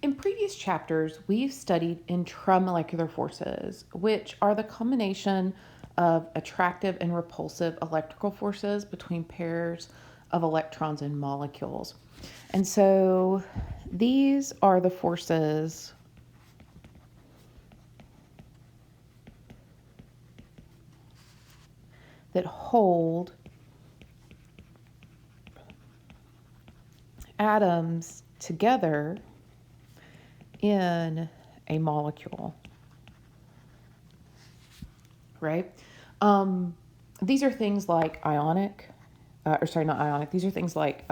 In previous chapters, we've studied intramolecular forces, which are the combination of attractive and repulsive electrical forces between pairs of electrons in molecules. And so these are the forces that hold atoms together in a molecule, right? These are things like ionic, not ionic. These are things like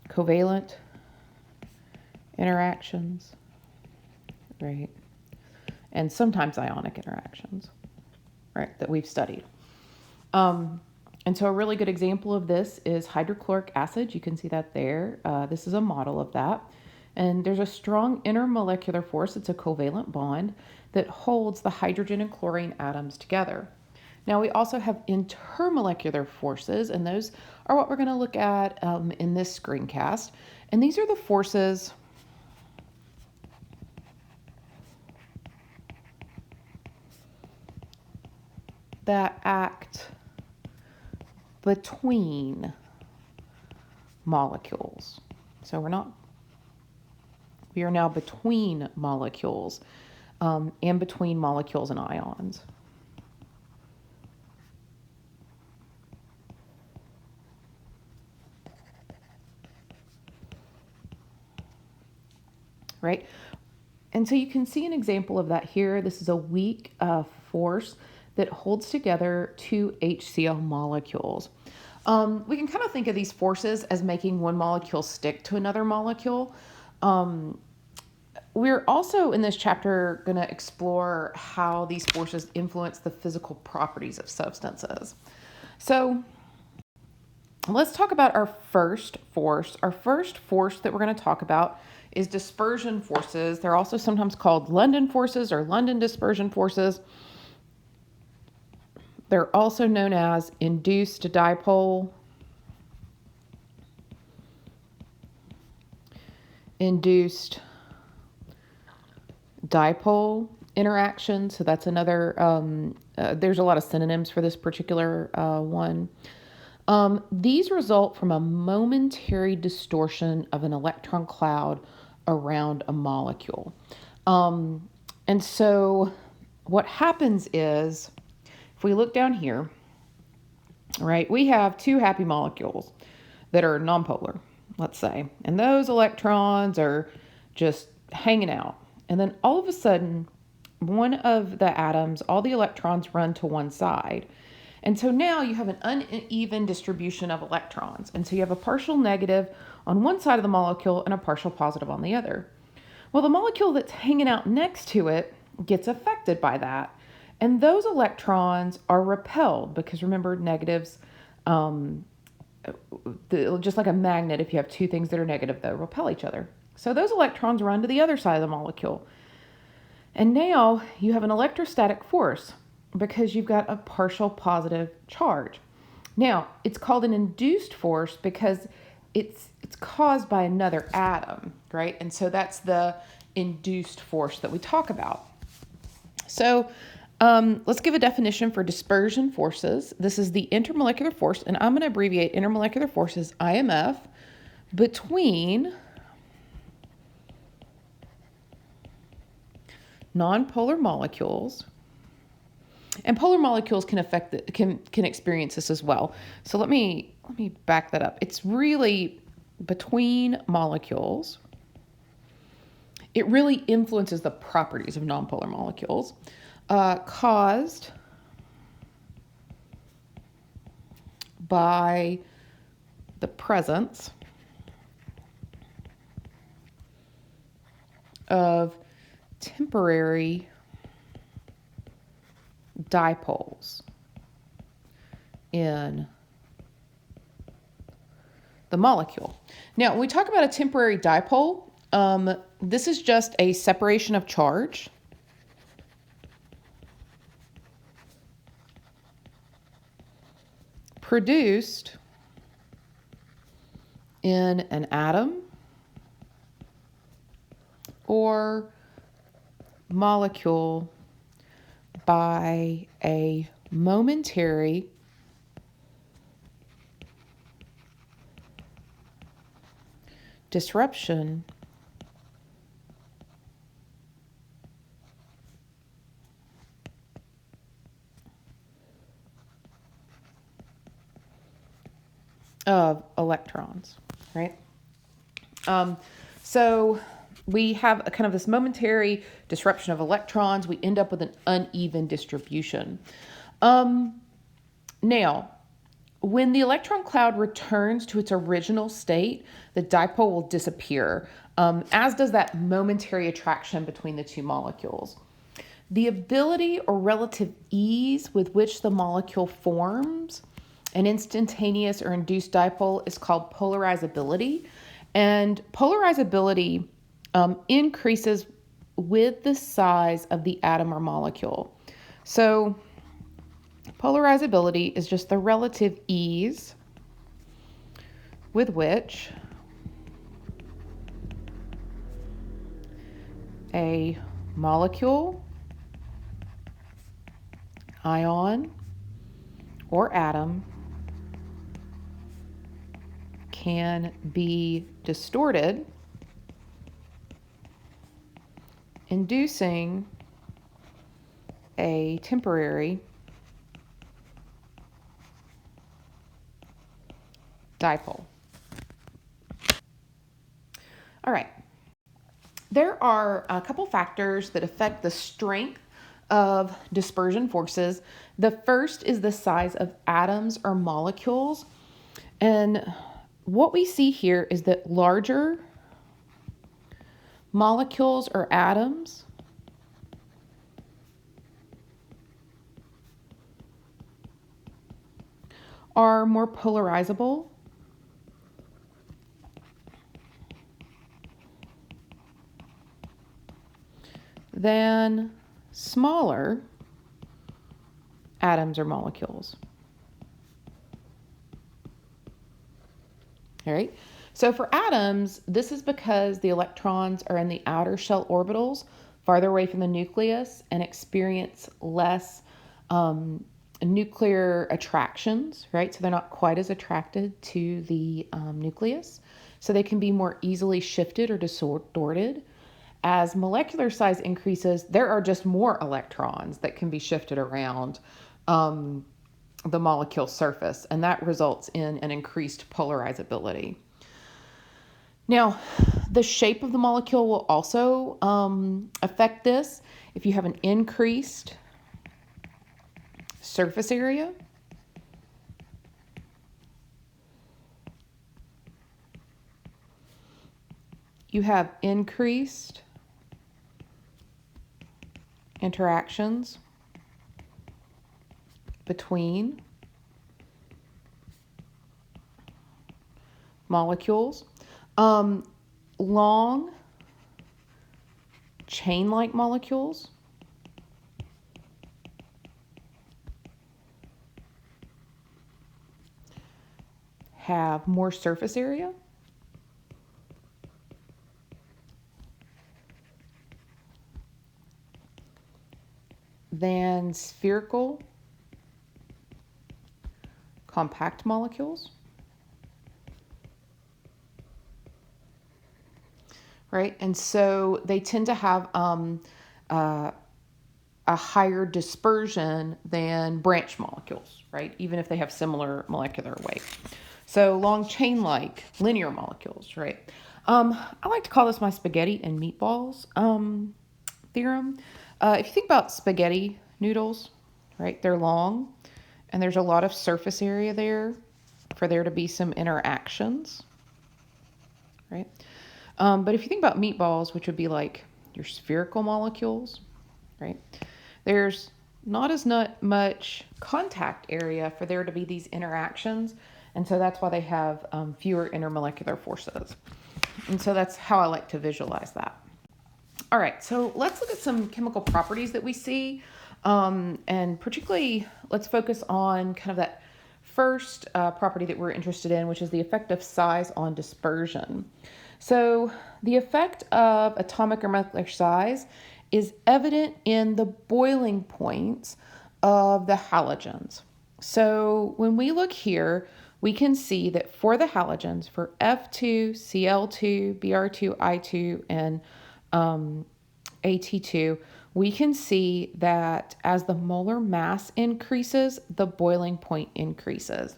covalent interactions, right? And sometimes ionic interactions, right, that we've studied. And so a really good example of this is hydrochloric acid. You can see that there. This is a model of that. And there's a strong intermolecular force, it's a covalent bond, that holds the hydrogen and chlorine atoms together. Now we also have intermolecular forces, and those are what we're going to look at in this screencast. And these are the forces that act between molecules. So we are now between molecules, and between molecules and ions. Right? And so you can see an example of that here. This is a weak force that holds together two HCl molecules. We can kind of think of these forces as making one molecule stick to another molecule. We're also in this chapter going to explore how these forces influence the physical properties of substances. So let's talk about our first force. Our first force that we're going to talk about is dispersion forces. They're also sometimes called London forces or London dispersion forces. They're also known as induced dipole, induced dipole interaction. So that's another, there's a lot of synonyms for this particular one. These result from a momentary distortion of an electron cloud around a molecule. And so what happens is, if we look down here, right, we have two happy molecules that are nonpolar, let's say, and those electrons are just hanging out. And then all of a sudden, one of the atoms, all the electrons run to one side. And so now you have an uneven distribution of electrons. And so you have a partial negative on one side of the molecule and a partial positive on the other. Well, the molecule that's hanging out next to it gets affected by that. And those electrons are repelled because remember, negatives, just like a magnet, if you have two things that are negative, they'll repel each other. So those electrons run to the other side of the molecule. And now you have an electrostatic force because you've got a partial positive charge. Now, it's called an induced force because it's caused by another atom, right? And so that's the induced force that we talk about. So let's give a definition for dispersion forces. This is the intermolecular force, and I'm going to abbreviate intermolecular force as IMF, between nonpolar molecules. And polar molecules can experience this as well. So let me back that up. It's really between molecules. It really influences the properties of nonpolar molecules, caused by the presence of temporary dipoles in the molecule. Now, when we talk about a temporary dipole, this is just a separation of charge produced in an atom or molecule by a momentary disruption of electrons, right? So we have a kind of this momentary disruption of electrons. We end up with an uneven distribution. Now, when the electron cloud returns to its original state, the dipole will disappear, as does that momentary attraction between the two molecules. The ability or relative ease with which the molecule forms an instantaneous or induced dipole is called polarizability. And polarizability increases with the size of the atom or molecule. So polarizability is just the relative ease with which a molecule, ion, or atom can be distorted, inducing a temporary dipole. All right. There are a couple factors that affect the strength of dispersion forces. The first is the size of atoms or molecules. And what we see here is that larger molecules or atoms are more polarizable than smaller atoms or molecules. All right. So for atoms, this is because the electrons are in the outer shell orbitals, farther away from the nucleus, and experience less nuclear attractions, right? So they're not quite as attracted to the nucleus. So they can be more easily shifted or distorted. As molecular size increases, there are just more electrons that can be shifted around the molecule surface, and that results in an increased polarizability. Now, the shape of the molecule will also affect this. If you have an increased surface area, you have increased interactions between molecules. Long chain-like molecules have more surface area than spherical compact molecules. Right? And so they tend to have a higher dispersion than branch molecules, right? Even if they have similar molecular weight. So long chain-like linear molecules, right? I like to call this my spaghetti and meatballs theorem. If you think about spaghetti noodles, right? They're long and there's a lot of surface area there for there to be some interactions, right? But if you think about meatballs, which would be like your spherical molecules, right? There's not as much contact area for there to be these interactions. And so that's why they have fewer intermolecular forces. And so that's how I like to visualize that. All right, so let's look at some chemical properties that we see. And particularly, let's focus on kind of that first property that we're interested in, which is the effect of size on dispersion. So the effect of atomic or molecular size is evident in the boiling points of the halogens. So when we look here, we can see that for the halogens, for F2, Cl2, Br2, I2, and At2, we can see that as the molar mass increases, the boiling point increases.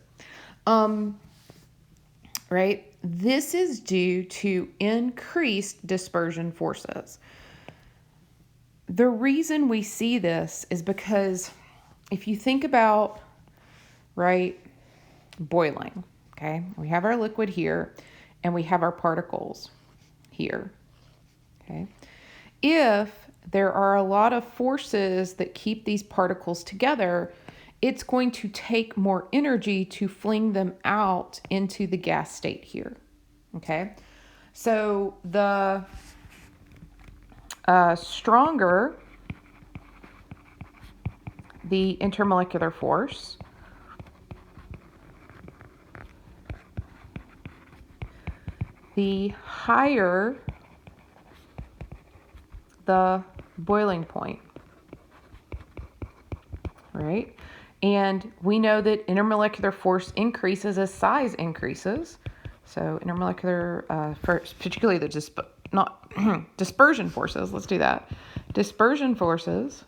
Right? This is due to increased dispersion forces. The reason we see this is because if you think about, right, boiling, okay, we have our liquid here and we have our particles here, okay. If there are a lot of forces that keep these particles together, it's going to take more energy to fling them out into the gas state here, okay. So the stronger the intermolecular force, the higher the boiling point, right? And we know that intermolecular force increases as size increases. So intermolecular, particularly the dispersion forces, let's do that. Dispersion forces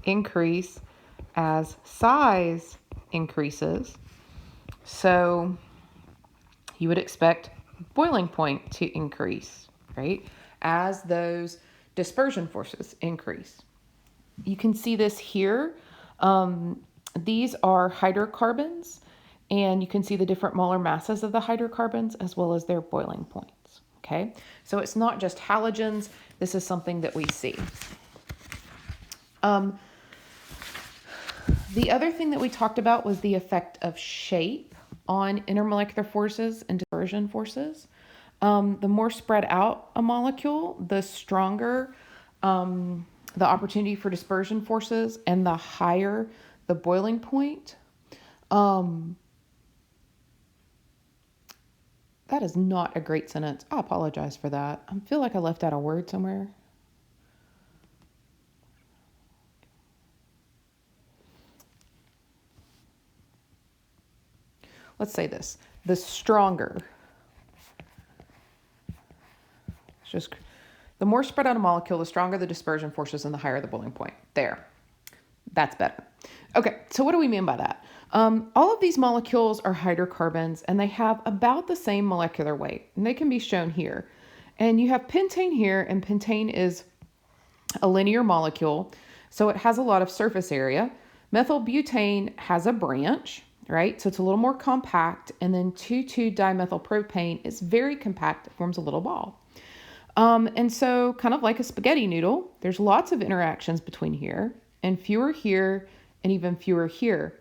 increase as size increases. So you would expect boiling point to increase, right, as those dispersion forces increase. You can see this here. These are hydrocarbons, and you can see the different molar masses of the hydrocarbons as well as their boiling points, okay? So it's not just halogens. This is something that we see. The other thing that we talked about was the effect of shape on intermolecular forces and dispersion forces. The more spread out a molecule, the stronger the opportunity for dispersion forces and the higher the boiling point. That is not a great sentence. I apologize for that. I feel like I left out a word somewhere. Let's say this. The stronger. It's just the more spread out a molecule, the stronger the dispersion forces and the higher the boiling point. There. That's better. Okay, so what do we mean by that? All of these molecules are hydrocarbons and they have about the same molecular weight, and they can be shown here. And you have pentane here, and pentane is a linear molecule, so it has a lot of surface area. Methylbutane has a branch, right? So it's a little more compact, and then 2,2-dimethylpropane is very compact. It forms a little ball. And so kind of like a spaghetti noodle, there's lots of interactions between here and fewer here and even fewer here.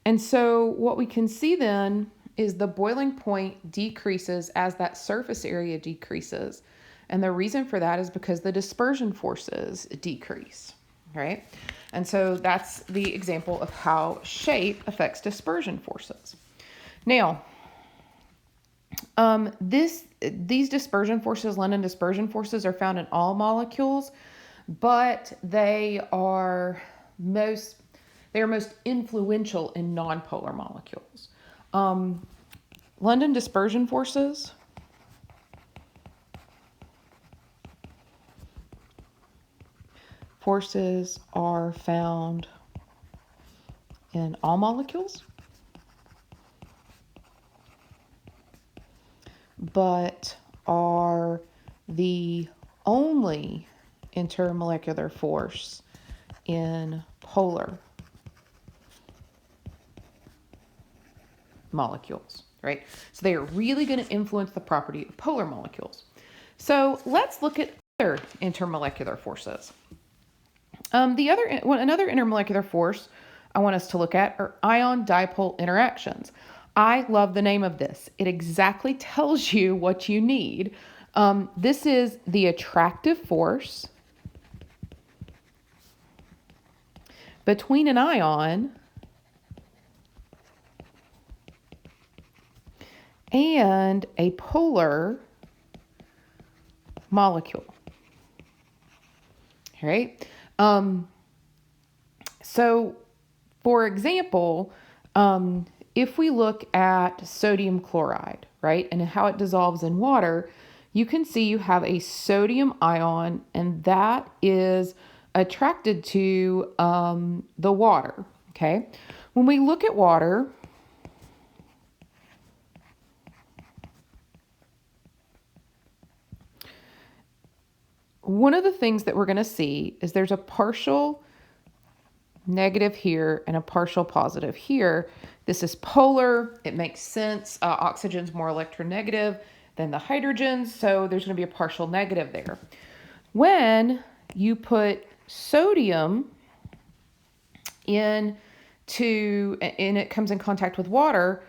And so what we can see then is the boiling point decreases as that surface area decreases. And the reason for that is because the dispersion forces decrease, right? And so that's the example of how shape affects dispersion forces. Now, these dispersion forces, London dispersion forces, are found in all molecules, but they are most influential in nonpolar molecules. London dispersion forces are found in all molecules, but are the only intermolecular force in polar molecules, right? So they are really going to influence the property of polar molecules. So let's look at other intermolecular forces. Another intermolecular force I want us to look at are ion-dipole interactions. I love the name of this. It exactly tells you what you need. This is the attractive force between an ion and a polar molecule. All right. So, for example, if we look at sodium chloride, right, and how it dissolves in water, you can see you have a sodium ion, and that is attracted to the water. Okay. When we look at water, one of the things that we're going to see is there's a partial negative here and a partial positive here. This is polar. It makes sense. Oxygen's more electronegative than the hydrogens, so there's going to be a partial negative there. When you put sodium and it comes in contact with water,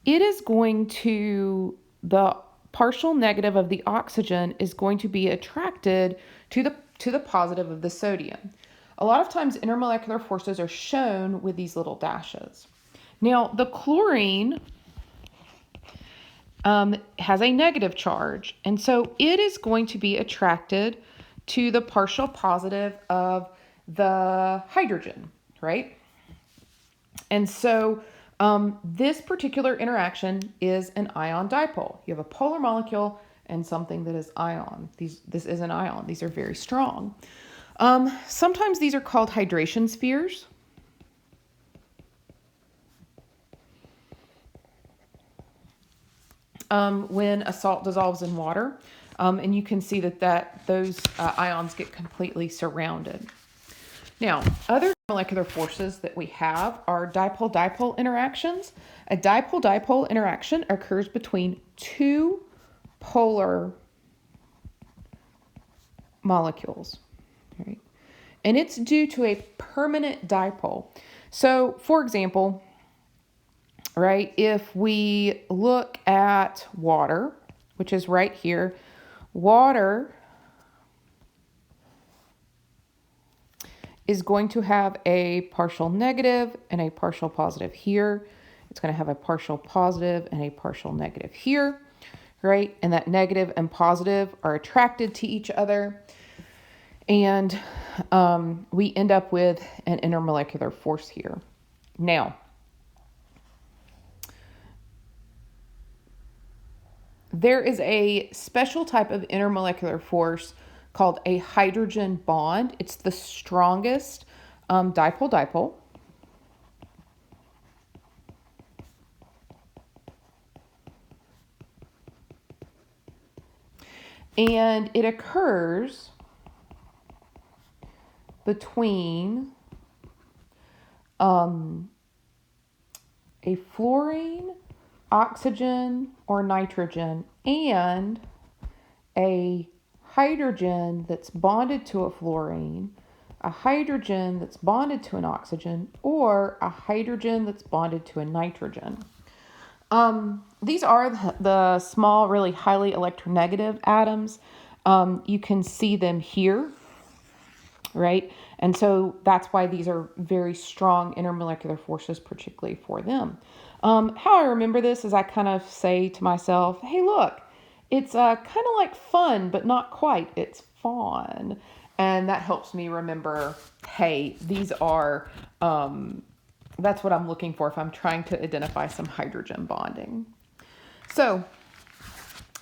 it is going to, the partial negative of the oxygen is going to be attracted to the positive of the sodium. A lot of times intermolecular forces are shown with these little dashes. Now, the chlorine has a negative charge, and so it is going to be attracted to the partial positive of the hydrogen, right? And so this particular interaction is an ion dipole. You have a polar molecule and something that is ion. This is an ion. These are very strong. Sometimes these are called hydration spheres. When a salt dissolves in water, and you can see that those ions get completely surrounded. Now, other molecular forces that we have are dipole-dipole interactions. A dipole-dipole interaction occurs between two polar molecules, right? And it's due to a permanent dipole. So, for example, right, if we look at water, which is right here, water is going to have a partial negative and a partial positive here. It's going to have a partial positive and a partial negative here, right? And that negative and positive are attracted to each other. And we end up with an intermolecular force here. Now, there is a special type of intermolecular force called a hydrogen bond. It's the strongest dipole-dipole. And it occurs between a fluorine, oxygen, or nitrogen and a hydrogen that's bonded to a fluorine, a hydrogen that's bonded to an oxygen, or a hydrogen that's bonded to a nitrogen. These are the small, really highly electronegative atoms. You can see them here, right? And so that's why these are very strong intermolecular forces, particularly for them. How I remember this is I kind of say to myself, hey, look, it's kind of like fun, but not quite. It's fun. And that helps me remember, hey, these are, that's what I'm looking for if I'm trying to identify some hydrogen bonding. So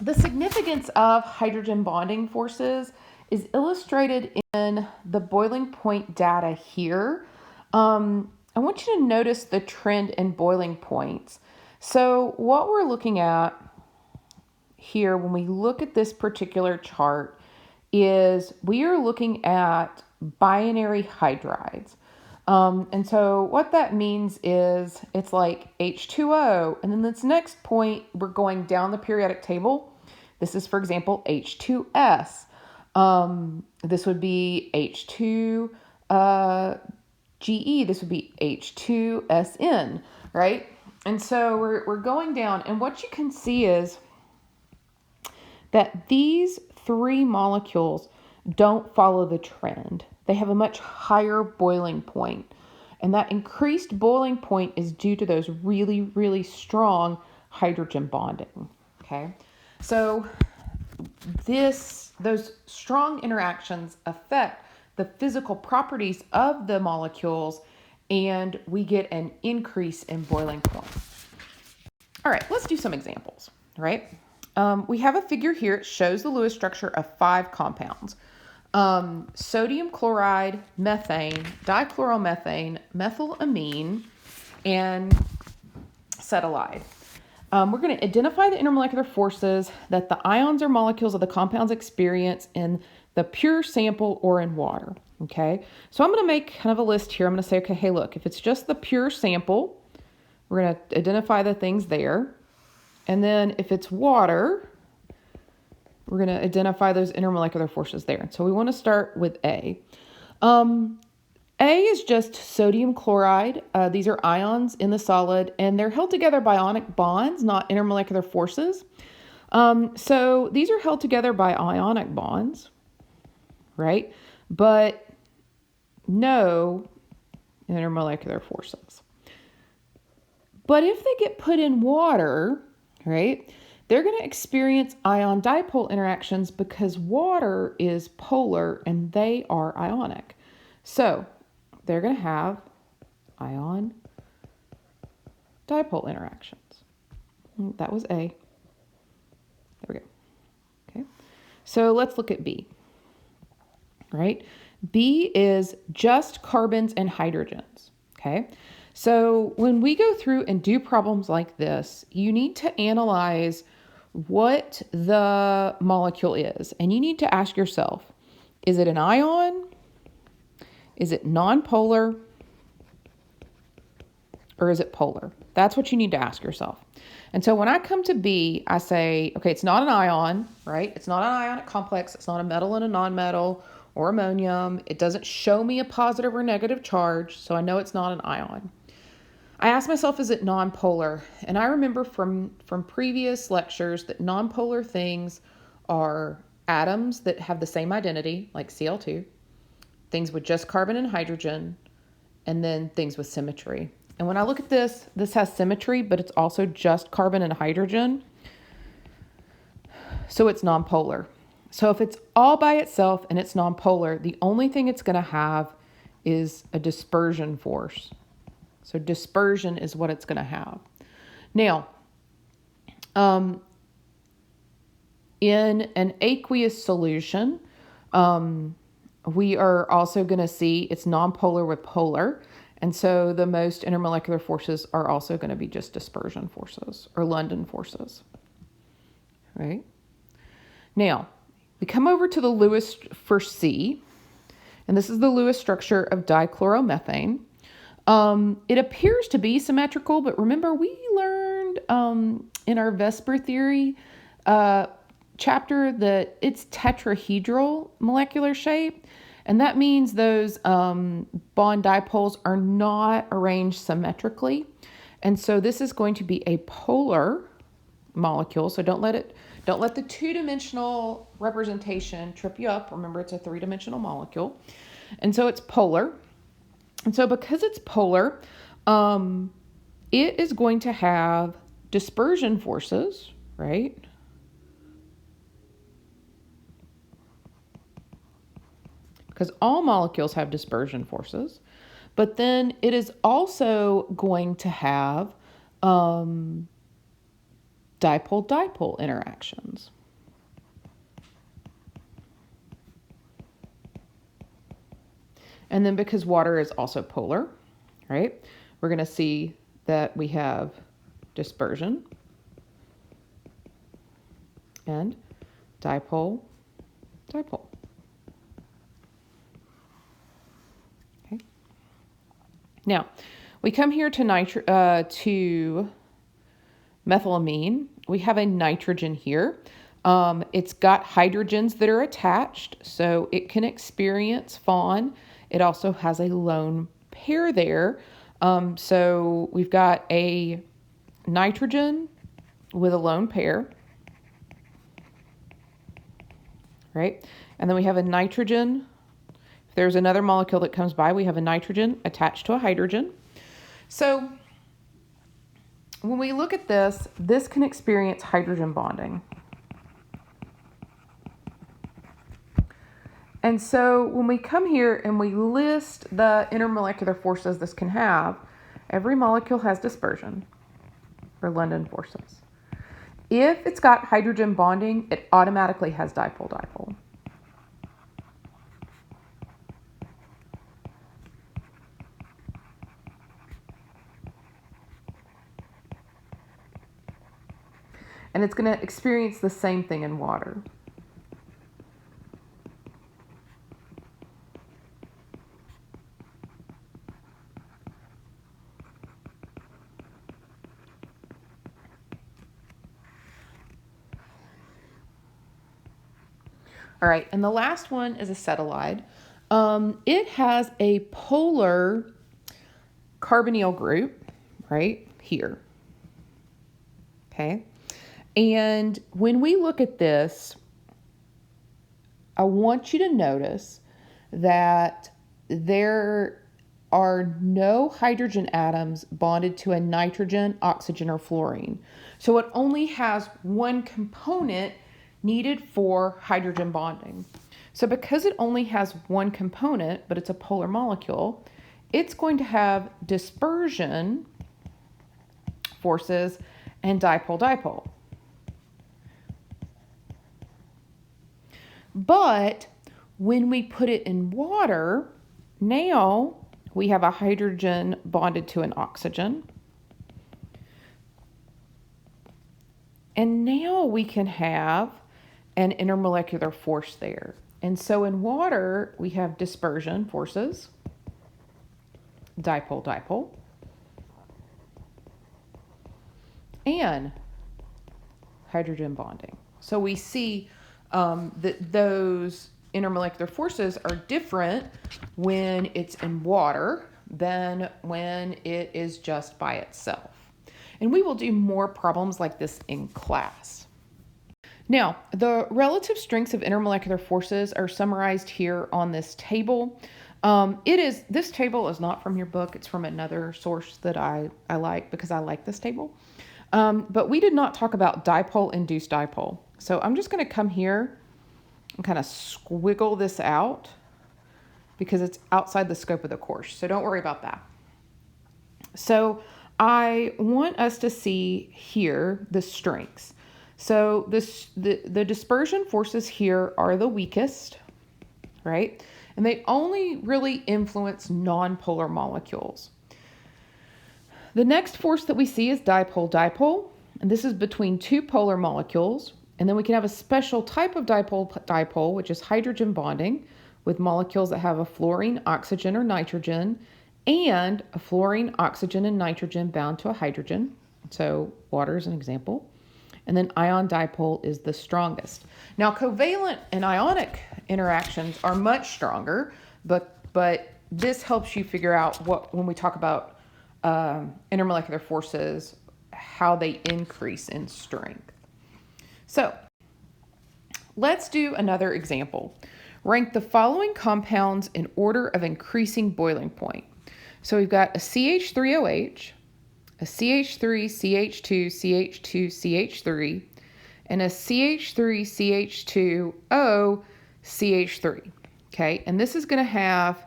the significance of hydrogen bonding forces is illustrated in the boiling point data here. I want you to notice the trend in boiling points. So what we're looking at here when we look at this particular chart is we are looking at binary hydrides. And so what that means is it's like H2O, and then this next point, we're going down the periodic table. This is, for example, H2S. This would be H2 GE. This would be H2SN, right? And so we're going down, and what you can see is that these three molecules don't follow the trend. They have a much higher boiling point. And that increased boiling point is due to those really, really strong hydrogen bonding. Okay, so those strong interactions affect the physical properties of the molecules, and we get an increase in boiling point. All right, let's do some examples, right? We have a figure here. It shows the Lewis structure of 5 compounds. Sodium chloride, methane, dichloromethane, methylamine, and cetylide. We're going to identify the intermolecular forces that the ions or molecules of the compounds experience in the pure sample or in water. Okay, so I'm going to make kind of a list here. I'm going to say, okay, hey, look, if it's just the pure sample, we're going to identify the things there. And then if it's water, we're going to identify those intermolecular forces there. So we want to start with A. A is just sodium chloride. These are ions in the solid, and they're held together by ionic bonds, not intermolecular forces. So these are held together by ionic bonds, right? But no intermolecular forces. But if they get put in water, right, they're going to experience ion dipole interactions because water is polar and they are ionic. So they're going to have ion dipole interactions. That was A. There we go. Okay. So let's look at B. Right? B is just carbons and hydrogens. Okay. So when we go through and do problems like this, you need to analyze what the molecule is. And you need to ask yourself, is it an ion? Is it nonpolar? Or is it polar? That's what you need to ask yourself. And so when I come to B, I say, okay, it's not an ion, right? It's not an ionic complex. It's not a metal and a nonmetal or ammonium. It doesn't show me a positive or negative charge, so I know it's not an ion. I ask myself, is it nonpolar? And I remember from previous lectures that nonpolar things are atoms that have the same identity, like Cl2, things with just carbon and hydrogen, and then things with symmetry. And when I look at this has symmetry, but it's also just carbon and hydrogen. So it's nonpolar. So if it's all by itself and it's nonpolar, the only thing it's going to have is a dispersion force. So dispersion is what it's going to have. Now, in an aqueous solution, we are also going to see it's nonpolar with polar. And so the most intermolecular forces are also going to be just dispersion forces or London forces. Right? Now, we come over to the Lewis for C, and this is the Lewis structure of dichloromethane. It appears to be symmetrical, but remember we learned in our Vesper theory chapter that it's tetrahedral molecular shape, and that means those bond dipoles are not arranged symmetrically. And so this is going to be a polar molecule. So don't let the two-dimensional representation trip you up. Remember, it's a three-dimensional molecule. And so it's polar. And so because it's polar, it is going to have dispersion forces, right? Because all molecules have dispersion forces. But then it is also going to have dipole-dipole interactions. And then because water is also polar, right, we're going to see that we have dispersion and dipole-dipole. Okay. Now, we come here to methylamine. We have a nitrogen here. It's got hydrogens that are attached, so it can experience FON. It also has a lone pair there. So we've got a nitrogen with a lone pair, right? And then we have a nitrogen. If there's another molecule that comes by. We have a nitrogen attached to a hydrogen. So when we look at this, this can experience hydrogen bonding. And so when we come here and we list the intermolecular forces this can have, every molecule has dispersion, or London forces. If it's got hydrogen bonding, it automatically has dipole-dipole. And it's going to experience the same thing in water. All right, and the last one is acetylide. It has a polar carbonyl group right here. Okay, and when we look at this, I want you to notice that there are no hydrogen atoms bonded to a nitrogen, oxygen, or fluorine. So it only has one component needed for hydrogen bonding. So because it only has one component, but it's a polar molecule, it's going to have dispersion forces and dipole-dipole. But when we put it in water, now we have a hydrogen bonded to an oxygen. And now we can have an intermolecular force there. And so in water, we have dispersion forces, dipole-dipole, and hydrogen bonding. So we see that those intermolecular forces are different when it's in water than when it is just by itself. And we will do more problems like this in class. Now, the relative strengths of intermolecular forces are summarized here on this table. This table is not from your book. It's from another source that I like because I like this table. But we did not talk about dipole-induced dipole. So I'm just going to come here and kind of squiggle this out because it's outside the scope of the course. So don't worry about that. So I want us to see here the strengths. So the dispersion forces here are the weakest, right? And they only really influence nonpolar molecules. The next force that we see is dipole-dipole, and this is between two polar molecules. And then we can have a special type of dipole-dipole, which is hydrogen bonding with molecules that have a fluorine, oxygen, or nitrogen, and a fluorine, oxygen, and nitrogen bound to a hydrogen. So water is an example. And then ion dipole is the strongest. Now, covalent and ionic interactions are much stronger, but this helps you figure out when we talk about intermolecular forces, how they increase in strength. So let's do another example. Rank the following compounds in order of increasing boiling point. So we've got a CH3OH, a CH3, CH2, CH2, CH3, and a CH3, CH2O, CH3. Okay, and this is going to have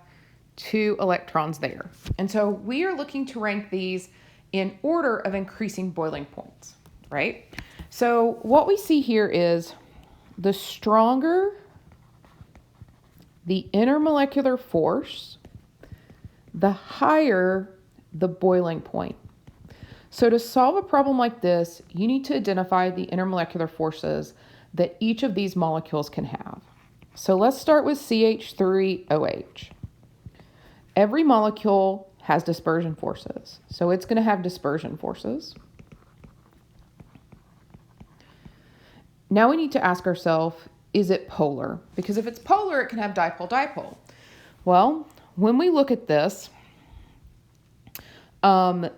2 electrons there. And so we are looking to rank these in order of increasing boiling points, right? So what we see here is the stronger the intermolecular force, the higher the boiling point. So to solve a problem like this, you need to identify the intermolecular forces that each of these molecules can have. So let's start with CH3OH. Every molecule has dispersion forces, so it's going to have dispersion forces. Now we need to ask ourselves, is it polar? Because if it's polar, it can have dipole-dipole. Well, when we look at this, it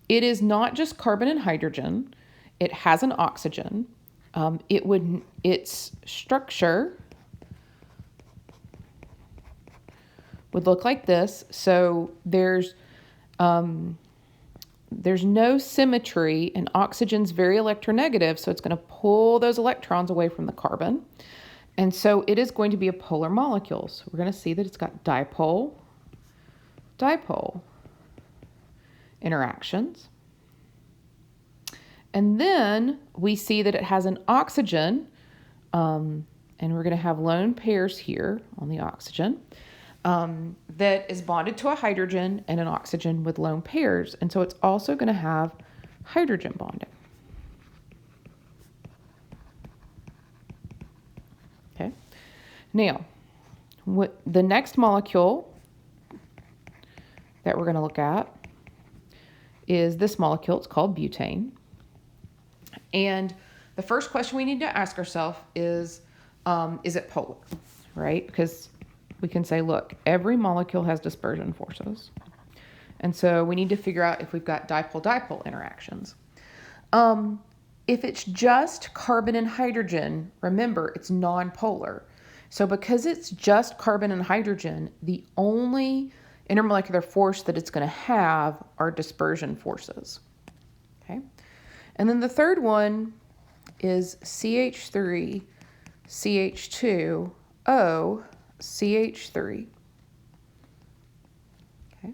is not just carbon and hydrogen. It has an oxygen. Its structure would look like this. So there's no symmetry, and oxygen's very electronegative, so it's going to pull those electrons away from the carbon. And so it is going to be a polar molecule. So we're going to see that it's got dipole, dipole interactions. And then we see that it has an oxygen, and we're going to have lone pairs here on the oxygen, that is bonded to a hydrogen and an oxygen with lone pairs. And so it's also going to have hydrogen bonding. Okay. Now, the next molecule that we're going to look at is this molecule. It's called butane. And the first question we need to ask ourselves is it polar, right? Because we can say, look, every molecule has dispersion forces. And so we need to figure out if we've got dipole-dipole interactions. If it's just carbon and hydrogen, remember, it's nonpolar. So because it's just carbon and hydrogen, the only intermolecular force that it's going to have are dispersion forces. Okay? And then the third one is CH3, CH2, O, CH3. Okay.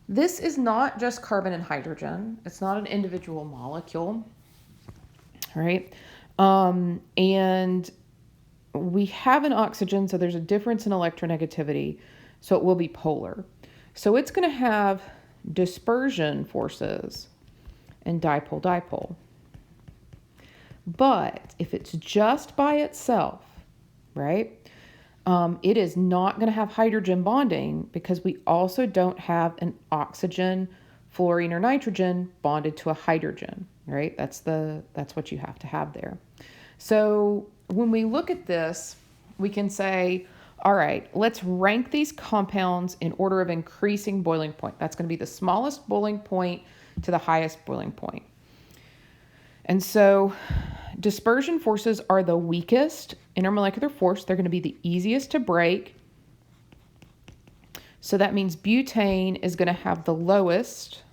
This is not just carbon and hydrogen. It's not an individual molecule. All right. And we have an oxygen, so there's a difference in electronegativity, so it will be polar. So it's going to have dispersion forces and dipole-dipole. But if it's just by itself, right, it is not going to have hydrogen bonding because we also don't have an oxygen, fluorine, or nitrogen bonded to a hydrogen, right? That's what you have to have there. So when we look at this, we can say, all right, let's rank these compounds in order of increasing boiling point. That's going to be the smallest boiling point to the highest boiling point. And so dispersion forces are the weakest intermolecular force. They're going to be the easiest to break. So that means butane is going to have the lowest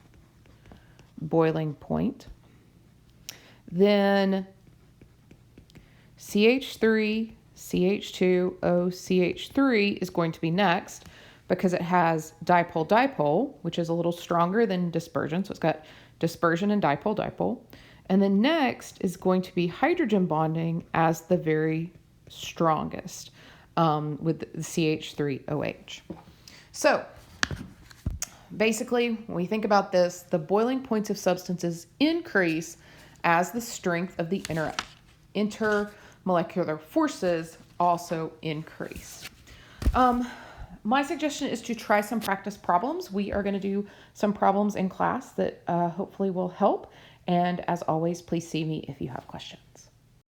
boiling point. Then CH3, CH2, OCH3 is going to be next because it has dipole-dipole, which is a little stronger than dispersion. So it's got dispersion and dipole-dipole. And then next is going to be hydrogen bonding as the very strongest with the CH3OH. So basically, when we think about this, the boiling points of substances increase as the strength of the intermolecular forces also increase. My suggestion is to try some practice problems. We are going to do some problems in class that hopefully will help. And as always, please see me if you have questions.